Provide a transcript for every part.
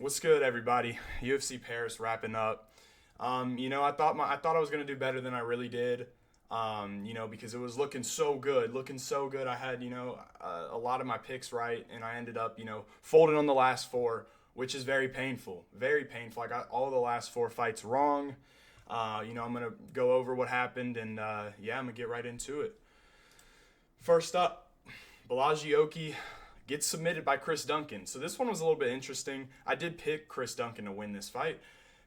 What's good, everybody? UFC Paris wrapping up. I thought I was gonna do better than I really did. Because it was looking so good, looking so good. I had a lot of my picks right, and I ended up folding on the last four, which is very painful, very painful. I got all the last four fights wrong. I'm gonna go over what happened, and I'm gonna get right into it. First up, Balaji gets submitted by Chris Duncan. So this one was a little bit interesting. I did pick Chris Duncan to win this fight.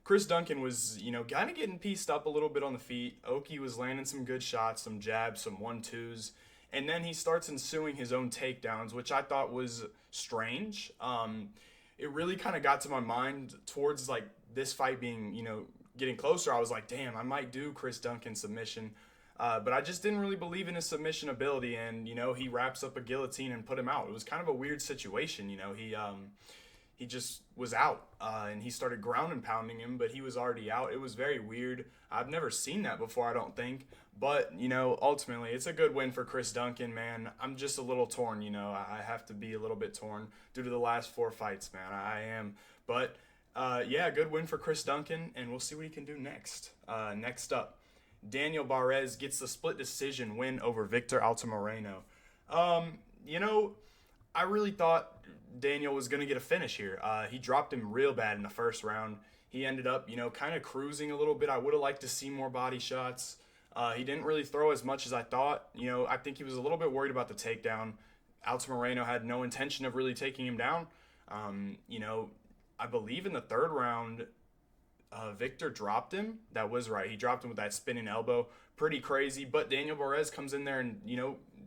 Chris Duncan was, kind of getting pieced up a little bit on the feet. Oki was landing some good shots, some jabs, some 1-2s. And then he starts ensuing his own takedowns, which I thought was strange. It really kind of got to my mind towards like this fight being, getting closer. I was like, damn, I might do Chris Duncan submission. But I just didn't really believe in his submission ability, and he wraps up a guillotine and put him out. It was kind of a weird situation. He just was out, and he started ground and pounding him, but he was already out. It was very weird. I've never seen that before, I don't think. But ultimately, it's a good win for Chris Duncan, man. I'm just a little torn. I have to be a little bit torn due to the last four fights, man. I am, but good win for Chris Duncan, and we'll see what he can do next. Next up, Daniel Barrez gets the split decision win over Victor Altamirano. I really thought Daniel was going to get a finish here. He dropped him real bad in the first round. He ended up, kind of cruising a little bit. I would have liked to see more body shots. He didn't really throw as much as I thought. I think he was a little bit worried about the takedown. Altamirano had no intention of really taking him down. I believe in the third round, Victor dropped him. That was right. He dropped him with that spinning elbow. Pretty crazy. But Daniel Barrez comes in there and,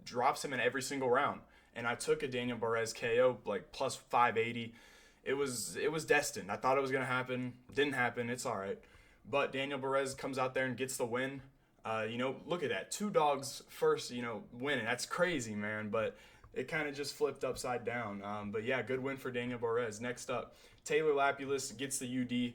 drops him in every single round. And I took a Daniel Barrez KO, like plus 580. It was destined. I thought it was going to happen. Didn't happen. It's all right. But Daniel Barrez comes out there and gets the win. Look at that. Two dogs first, winning. That's crazy, man. But it kind of just flipped upside down. Good win for Daniel Barrez. Next up, Taylor Lapulus gets the UD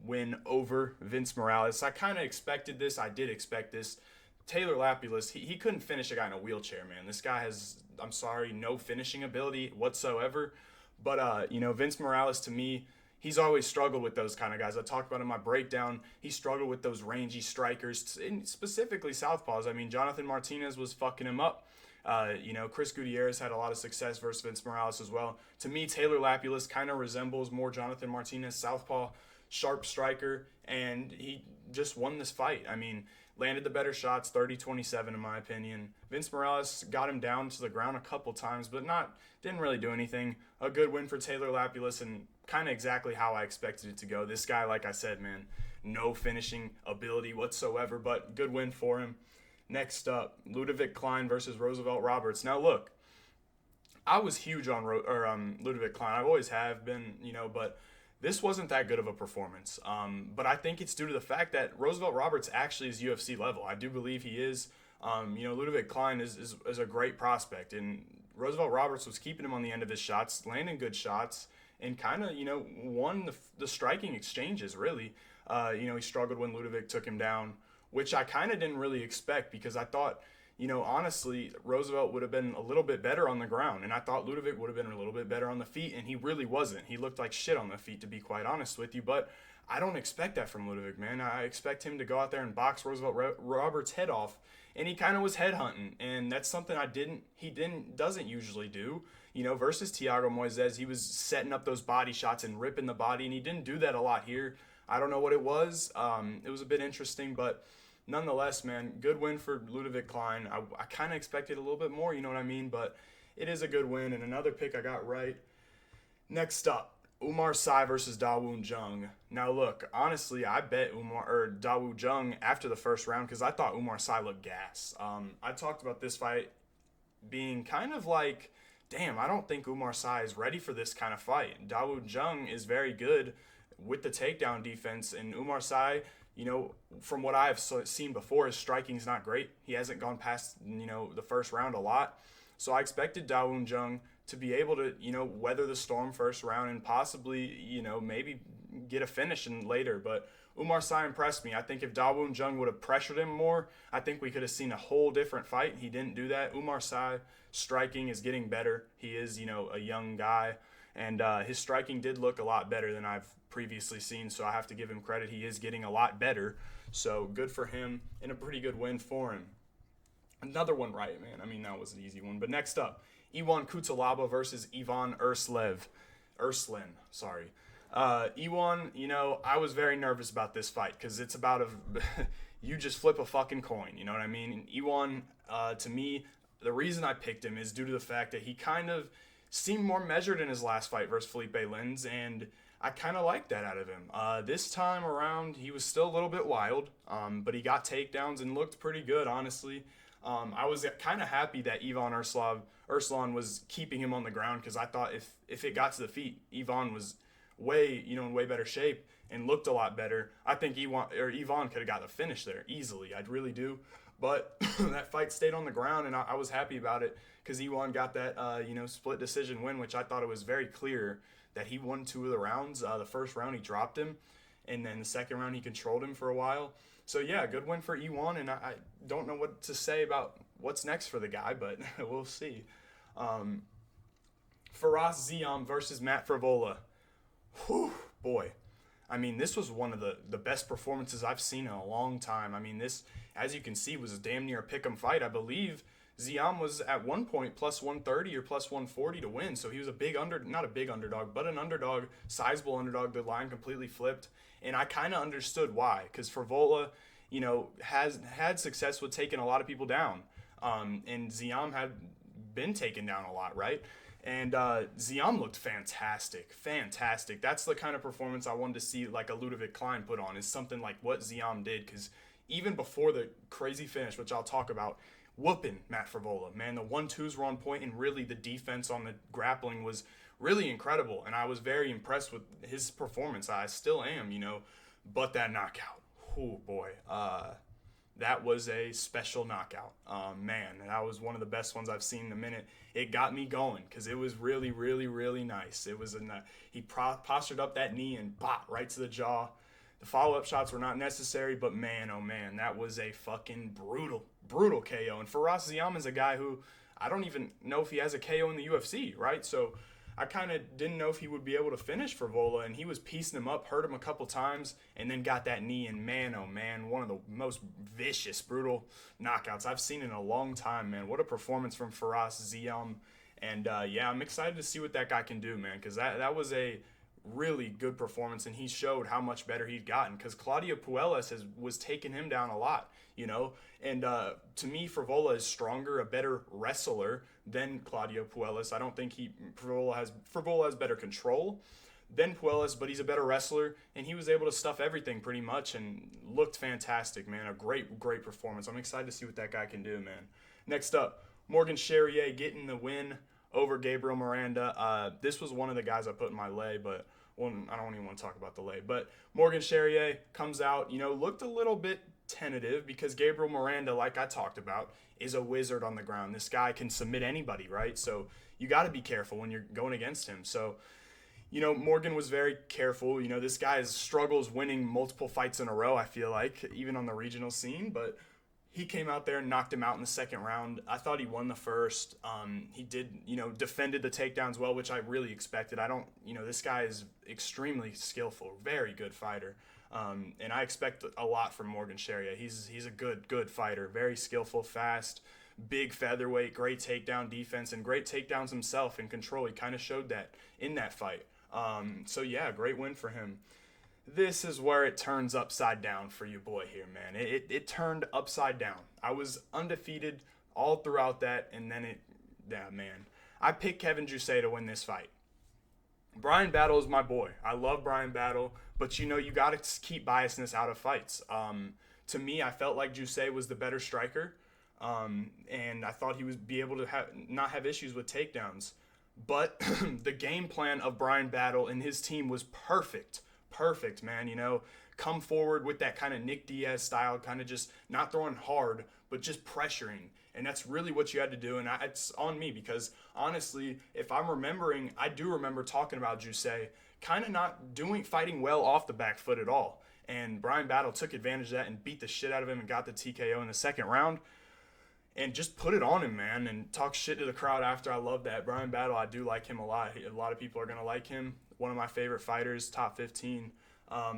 win over Vince Morales. I kind of expected this. I did expect this. Taylor Lapulus, he couldn't finish a guy in a wheelchair, man. This guy has, I'm sorry, no finishing ability whatsoever. But, Vince Morales, to me, he's always struggled with those kind of guys. I talked about in my breakdown. He struggled with those rangy strikers, specifically southpaws. I mean, Jonathan Martinez was fucking him up. Chris Gutierrez had a lot of success versus Vince Morales as well. To me, Taylor Lapulus kind of resembles more Jonathan Martinez, southpaw, sharp striker, and he just won this fight. I mean, landed the better shots, 30-27 in my opinion. Vince Morales got him down to the ground a couple times, but didn't really do anything. A good win for Taylor Lapulus, and kind of exactly how I expected it to go. This guy, like I said, man, no finishing ability whatsoever, but good win for him. Next up, Ludovic Klein versus Roosevelt Roberts. Now look, I was huge on Ludovic Klein. I always have been, but this wasn't that good of a performance. But I think it's due to the fact that Roosevelt Roberts actually is UFC level. I do believe he is. Ludovic Klein is a great prospect, and Roosevelt Roberts was keeping him on the end of his shots, landing good shots, and kind of, won the striking exchanges, really. He struggled when Ludovic took him down, which I kind of didn't really expect because I thought, honestly, Roosevelt would have been a little bit better on the ground, and I thought Ludovic would have been a little bit better on the feet, and he really wasn't. He looked like shit on the feet, to be quite honest with you, but I don't expect that from Ludovic, man. I expect him to go out there and box Roosevelt Roberts' head off, and he kind of was headhunting, and that's something doesn't usually do. Versus Thiago Moises, he was setting up those body shots and ripping the body, and he didn't do that a lot here. I don't know what it was. It was a bit interesting, but nonetheless, man, good win for Ludovic Klein. I kind of expected a little bit more, you know what I mean? But it is a good win, and another pick I got right. Next up, Umar Sy versus Dawoon Jung. Now, look, honestly, I bet Dawoon Jung after the first round because I thought Umar Sy looked gas. I talked about this fight being kind of like, damn, I don't think Umar Sy is ready for this kind of fight. Dawoon Jung is very good with the takedown defense, and Umar Sy, from what I've seen before, his striking's not great. He hasn't gone past, the first round a lot. So I expected Dawoon Jung to be able to, weather the storm first round and possibly, maybe get a finish in later. But Umar Sy impressed me. I think if Dawoon Jung would have pressured him more, I think we could have seen a whole different fight. He didn't do that. Umar Sy striking is getting better. He is, a young guy. And his striking did look a lot better than I've previously seen, so I have to give him credit. He is getting a lot better. So good for him and a pretty good win for him. Another one right, man. I mean, that was an easy one. But next up, Iwan Kutalaba versus Ivan Urslin, sorry. Iwan, I was very nervous about this fight because it's about you just flip a fucking coin, you know what I mean? And Iwan, to me, the reason I picked him is due to the fact that he kind of seemed more measured in his last fight versus Felipe Lins, and I kind of liked that out of him. This time around, he was still a little bit wild, but he got takedowns and looked pretty good, honestly. I was kind of happy that Ivan Urslan was keeping him on the ground because I thought if it got to the feet, Ivan was in way better shape and looked a lot better. I think Ivan could have got the finish there easily. I really do. But that fight stayed on the ground, and I was happy about it because Ivan got that split decision win, which I thought it was very clear that he won 2 of the rounds. The first round he dropped him, and then the second round he controlled him for a while. So yeah, good win for Iwan, and I don't know what to say about what's next for the guy, but we'll see. Faraz Ziam versus Matt Frevola. Whew, boy. I mean, this was one of the best performances I've seen in a long time. I mean, this, as you can see, was a damn near pick'em fight. I believe Ziam was at one point plus 130 or plus 140 to win, so he was not a big underdog, but an underdog, sizable underdog. The line completely flipped, and I kind of understood why, because Frevola, has had success with taking a lot of people down, and Ziam had been taken down a lot, right? And Ziam looked fantastic. That's the kind of performance I wanted to see, like a Ludovic Klein put on, is something like what Ziam did, because even before the crazy finish, which I'll talk about, whooping Matt Frevola, man, the 1-2s were on point, and really the defense on the grappling was really incredible, and I was very impressed with his performance. I still am, but that knockout, oh boy, that was a special knockout. Man, that was one of the best ones I've seen in a minute. It got me going because it was really, really, really nice. It was he postured up that knee and bop right to the jaw. The follow-up shots were not necessary, but man, oh man, that was a fucking brutal KO. And Faraz Ziam is a guy who I don't even know if he has a KO in the UFC, right? So I kind of didn't know if he would be able to finish Frevola, and he was piecing him up, hurt him a couple times, and then got that knee, and man, oh man, one of the most vicious, brutal knockouts I've seen in a long time, man. What a performance from Faraz Ziam. And yeah, I'm excited to see what that guy can do, man, because that was a really good performance, and he showed how much better he'd gotten, because Claudio Puelles was taking him down a lot, and to me, Frevola is stronger, a better wrestler than Claudio Puelles. I don't think Frevola has better control than Puelles, but he's a better wrestler, and he was able to stuff everything pretty much and looked fantastic, man. A great performance. I'm excited to see what that guy can do, man. Next up, Morgan Charrier getting the win over Gabriel Miranda. This was one of the guys I put in my lay, but I don't even want to talk about the lay. But Morgan Charrier comes out, looked a little bit tentative because Gabriel Miranda, like I talked about, is a wizard on the ground. This guy can submit anybody, right? So you got to be careful when you're going against him. So, Morgan was very careful. This guy struggles winning multiple fights in a row, I feel like, even on the regional scene, but he came out there and knocked him out in the second round. I thought he won the first. He did, defended the takedowns well, which I really expected. This guy is extremely skillful, very good fighter. And I expect a lot from Morgan Charrier. He's a good fighter, very skillful, fast, big featherweight, great takedown defense, and great takedowns himself and control. He kind of showed that in that fight. So yeah, great win for him. This is where it turns upside down for you boy here, man. It turned upside down. I was undefeated all throughout that, and then man. I picked Kevin Jousset to win this fight. Brian Battle is my boy. I love Brian Battle, but you got to keep biasness out of fights. To me, I felt like Jousset was the better striker, and I thought he would be able to not have issues with takedowns. But the game plan of Brian Battle and his team was perfect, man. Come forward with that kind of Nick Diaz style, kind of just not throwing hard, but just pressuring. And that's really what you had to do. And it's on me because, honestly, if I'm remembering, I do remember talking about Jousset kind of not fighting well off the back foot at all. And Brian Battle took advantage of that and beat the shit out of him and got the TKO in the second round. and just put it on him, man, and talk shit to the crowd after. I love that. Bryan Battle, I do like him a lot. A lot of people are going to like him. One of my favorite fighters, top 15.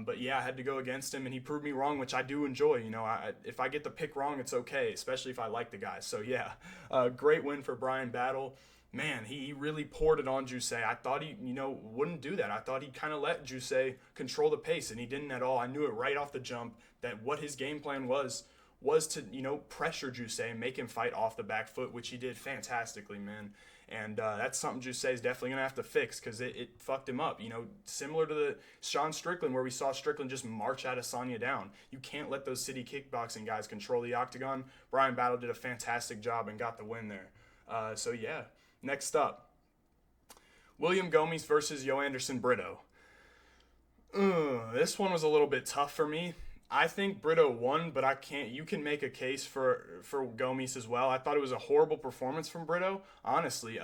But yeah, I had to go against him, and he proved me wrong, which I do enjoy. You know, if I get the pick wrong, it's okay, especially if I like the guy. So yeah, great win for Bryan Battle. Man, he really poured it on Juice. I thought he, wouldn't do that. I thought he'd kind of let Juice control the pace, and he didn't at all. I knew it right off the jump that what his game plan was to, pressure Juice and make him fight off the back foot, which he did fantastically, man. And that's something Juice is definitely going to have to fix because it fucked him up. Similar to the Sean Strickland where we saw Strickland just march Adesanya down. You can't let those city kickboxing guys control the octagon. Bryan Battle did a fantastic job and got the win there. So yeah, next up, William Gomis versus Joanderson Brito. This one was a little bit tough for me. I think Brito won, but you can make a case for Gomis as well. I thought it was a horrible performance from Brito. Honestly,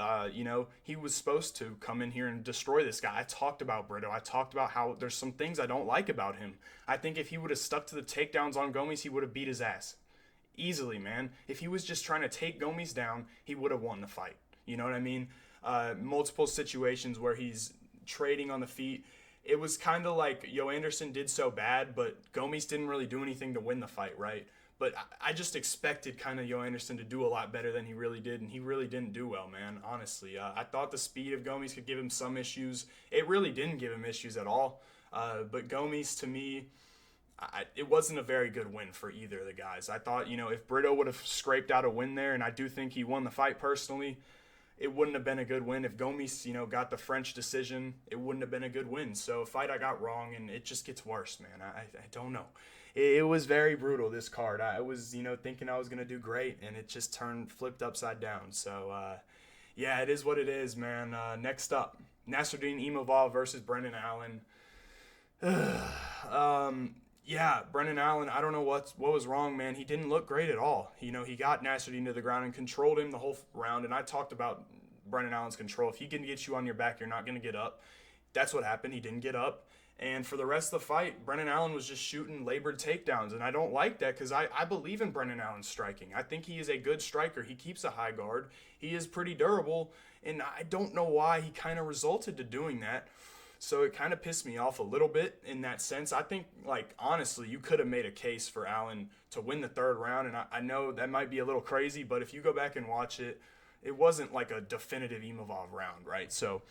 he was supposed to come in here and destroy this guy. I talked about Brito. I talked about how there's some things I don't like about him. I think if he would have stuck to the takedowns on Gomis, he would have beat his ass. Easily, man. If he was just trying to take Gomis down, he would have won the fight. You know what I mean? Multiple situations where he's trading on the feet. It was kind of like Joanderson did so bad, but Gomis didn't really do anything to win the fight, right? But I just expected kind of Joanderson to do a lot better than he really did, and he really didn't do well, man, honestly. I thought the speed of Gomis could give him some issues. It really didn't give him issues at all. But Gomis, to me, it wasn't a very good win for either of the guys. I thought, if Brito would have scraped out a win there, and I do think he won the fight personally, it wouldn't have been a good win. If Gomis, got the French decision, it wouldn't have been a good win. So a fight I got wrong, and it just gets worse, man. I don't know. It was very brutal, this card. I was, thinking I was going to do great, and it just flipped upside down. So, yeah, it is what it is, man. Next up, Nasruddin Imavov versus Brendan Allen. Yeah, Brendan Allen, I don't know what was wrong, man. He didn't look great at all. He got Nasruddin to the ground and controlled him the whole round, and I talked about Brendan Allen's control. If he can get you on your back, you're not going to get up. That's what happened. He didn't get up. And for the rest of the fight, Brendan Allen was just shooting labored takedowns, and I don't like that because I believe in Brendan Allen's striking. I think he is a good striker. He keeps a high guard. He is pretty durable, and I don't know why he kind of resulted to doing that. So it kind of pissed me off a little bit in that sense. I think, honestly, you could have made a case for Allen to win the third round, and I know that might be a little crazy, but if you go back and watch it, it wasn't like a definitive Imavov round, right? So,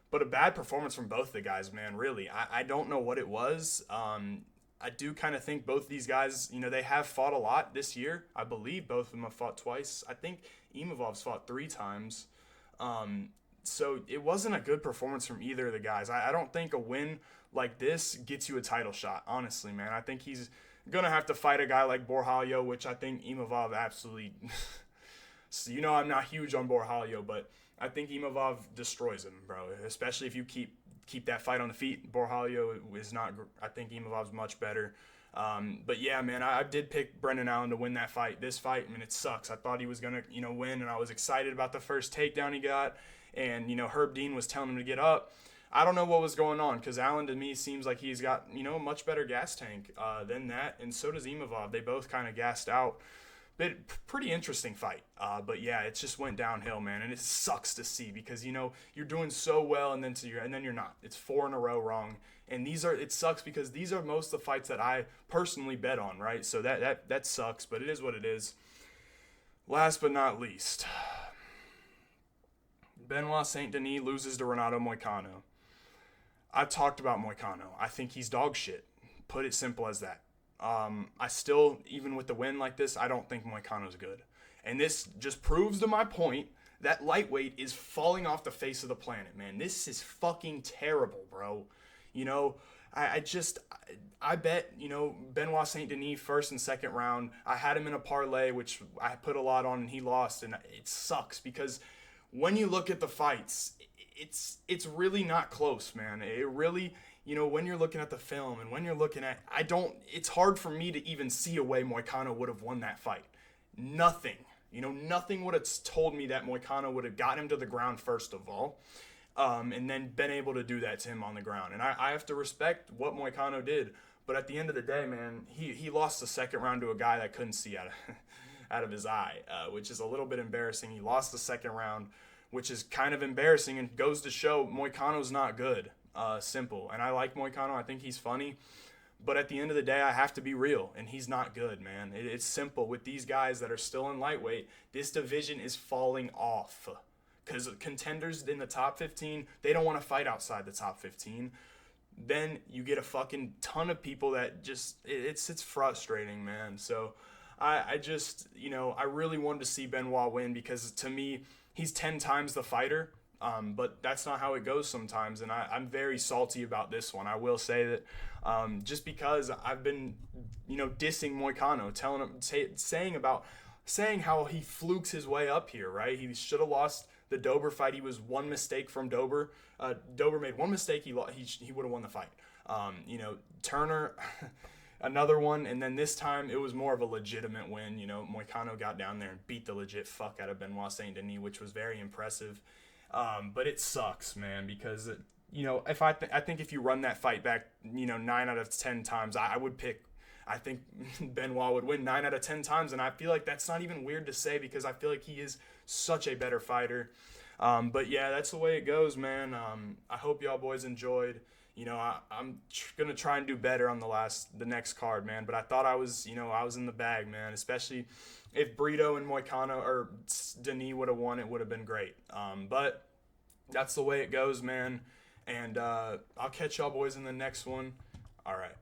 but a bad performance from both the guys, man, really. I don't know what it was. I do kind of think both these guys, they have fought a lot this year. I believe both of them have fought twice. I think Imavov's fought 3 times. So it wasn't a good performance from either of the guys. I don't think a win like this gets you a title shot, honestly, man. I think he's going to have to fight a guy like Borralho, which I think Imavov absolutely... So, I'm not huge on Borralho, but I think Imavov destroys him, bro, especially if you keep that fight on the feet. Borralho is not... I think Imavov's much better. But yeah, man, I did pick Brendan Allen to win that fight. This fight, I mean, it sucks. I thought he was going to, win, and I was excited about the first takedown he got. And, Herb Dean was telling him to get up. I don't know what was going on because Allen, to me, seems like he's got, a much better gas tank than that. And so does Imavov. They both kind of gassed out. Pretty interesting fight. But, yeah, it just went downhill, man. And it sucks to see because, you're doing so well and then you're not. It's 4 in a row wrong. And it sucks because these are most of the fights that I personally bet on, right? So that sucks, but it is what it is. Last but not least, Benoit Saint Denis loses to Renato Moicano. I've talked about Moicano. I think he's dog shit. Put it simple as that. I still, even with the win like this, I don't think Moicano's good. And this just proves to my point that lightweight is falling off the face of the planet, man. This is fucking terrible, bro. I bet, Benoit Saint Denis first and second round. I had him in a parlay, which I put a lot on, and he lost. And it sucks because when you look at the fights, it's really not close, man. It really, when you're looking at the film and when you're looking at, it's hard for me to even see a way Moicano would have won that fight. Nothing would have told me that Moicano would have got him to the ground first of all, and then been able to do that to him on the ground. And I have to respect what Moicano did, but at the end of the day, man, he lost the second round to a guy that couldn't see out of his eye, which is a little bit embarrassing. He lost the second round, which is kind of embarrassing and goes to show Moicano's not good. Simple. And I like Moicano. I think he's funny. But at the end of the day, I have to be real, and he's not good, man. It's simple. With these guys that are still in lightweight, this division is falling off. Because contenders in the top 15, they don't want to fight outside the top 15. Then you get a fucking ton of people that just, it's frustrating, man. So I just, I really wanted to see Benoit win because to me, he's 10 times the fighter. But that's not how it goes sometimes, and I'm very salty about this one. I will say that just because I've been, dissing Moicano, saying how he flukes his way up here, right? He should have lost the Dober fight. He was one mistake from Dober. Dober made one mistake. He would have won the fight. Turner, another one, and then this time it was more of a legitimate win. Moicano got down there and beat the legit fuck out of Benoit Saint Denis, which was very impressive. But it sucks, man, because if I think if you run that fight back, 9 out of 10 times, I think Benoit would win 9 out of 10 times, and I feel like that's not even weird to say because I feel like he is such a better fighter. But yeah, that's the way it goes, man. I hope y'all boys enjoyed. I'm gonna try and do better on the next card, man. But I thought I was in the bag, man. Especially if Brito and Moicano or Denis would have won, it would have been great. But that's the way it goes, man. And I'll catch y'all boys in the next one. All right.